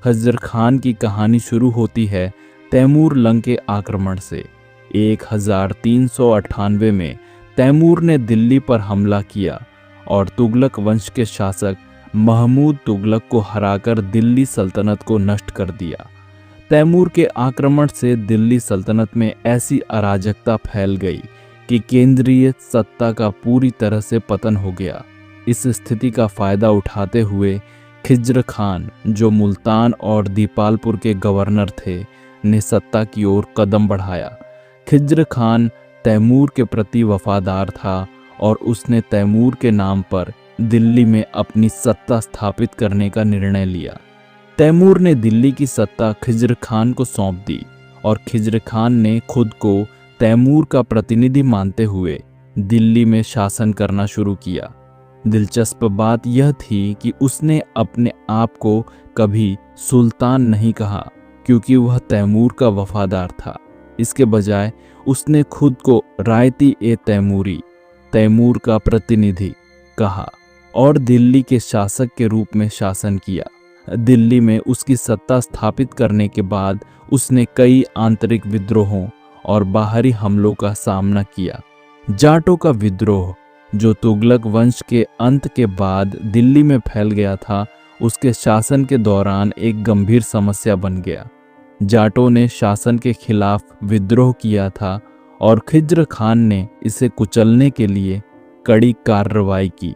खज्र खान की कहानी शुरू होती है तैमूर लंग के आक्रमण से। 1398 में तैमूर ने दिल्ली पर हमला किया और तुगलक वंश के शासक महमूद तुगलक को हराकर दिल्ली सल्तनत को नष्ट कर दिया। तैमूर के आक्रमण से दिल्ली सल्तनत में ऐसी अराजकता फैल गई कि केंद्रीय सत्ता का पूरी तरह से पतन हो गया। इस स्थिति का फायदा उठाते हुए खिज्र खान, जो मुल्तान और दीपालपुर के गवर्नर थे, ने सत्ता की ओर कदम बढ़ाया। खिज्र खान तैमूर के प्रति वफादार था और उसने तैमूर के नाम पर दिल्ली में अपनी सत्ता स्थापित करने का निर्णय लिया। तैमूर ने दिल्ली की सत्ता खिज्र खान को सौंप दी और खिज्र खान ने खुद को तैमूर का प्रतिनिधि मानते हुए दिल्ली में शासन करना शुरू किया। दिलचस्प बात यह थी कि उसने अपने आप को कभी सुल्तान नहीं कहा, क्योंकि वह तैमूर का वफादार था। इसके बजाय उसने खुद को रायती ए तैमूरी, तैमूर का प्रतिनिधि कहा और दिल्ली के शासक के रूप में शासन किया। दिल्ली में उसकी सत्ता स्थापित करने के बाद उसने कई आंतरिक विद्रोहों और बाहरी हमलों का सामना किया। जाटों का विद्रोह, जो तुगलक वंश के अंत के बाद दिल्ली में फैल गया था, उसके शासन के दौरान एक गंभीर समस्या बन गया। जाटों ने शासन के खिलाफ विद्रोह किया था और खिज्र खान ने इसे कुचलने के लिए कड़ी कार्रवाई की।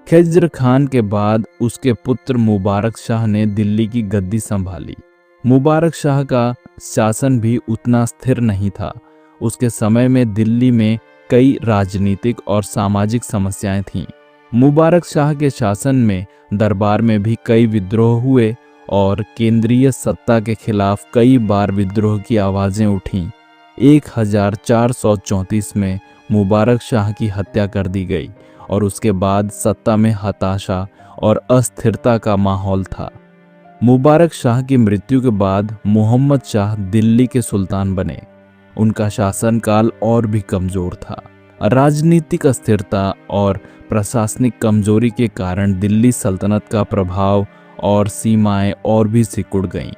खिज्र खान के बाद उसके पुत्र मुबारक शाह ने दिल्ली की गद्दी संभाली। मुबारक शाह का शासन भी उतना स्थिर नहीं था। उसके समय में दिल्ली में कई राजनीतिक और सामाजिक समस्याएं थीं। मुबारक शाह के शासन में दरबार में भी कई विद्रोह हुए और केंद्रीय सत्ता के खिलाफ कई बार विद्रोह की आवाजें उठीं। 1434 में मुबारक शाह की हत्या कर दी गई और उसके बाद सत्ता में हताशा और अस्थिरता का माहौल था। मुबारक शाह की मृत्यु के बाद मोहम्मद शाह दिल्ली के सुल्तान बने। उनका शासनकाल और भी कमजोर था। राजनीतिक अस्थिरता और प्रशासनिक कमजोरी के कारण दिल्ली सल्तनत का प्रभाव और सीमाएं और भी सिकुड़ गईं।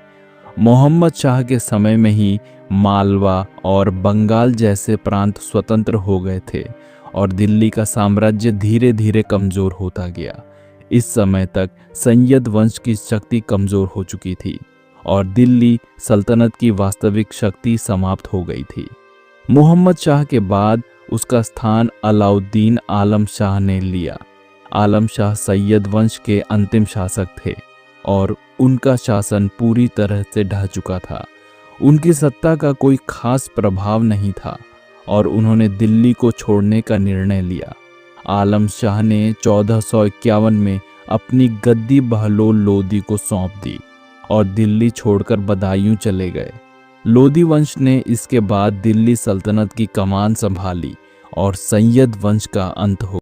मोहम्मद शाह के समय में ही मालवा और बंगाल जैसे प्रांत स्वतंत्र हो गए थे और दिल्ली का साम्राज्य धीरे धीरे कमजोर होता गया। इस समय तक सैयद वंश की शक्ति कमजोर हो चुकी थी और दिल्ली सल्तनत की वास्तविक शक्ति समाप्त हो गई थी। मोहम्मद शाह के बाद उसका स्थान अलाउद्दीन आलम शाह ने लिया। आलम शाह सैयद वंश के अंतिम शासक थे और उनका शासन पूरी तरह से ढह चुका था। उनकी सत्ता का कोई खास प्रभाव नहीं था और उन्होंने दिल्ली को छोड़ने का निर्णय लिया। आलम शाह ने 1451 में अपनी गद्दी बहलोल लोदी को सौंप दी और दिल्ली छोड़कर बदायूं चले गए। लोदी वंश ने इसके बाद दिल्ली सल्तनत की कमान संभाली और सैयद वंश का अंत हो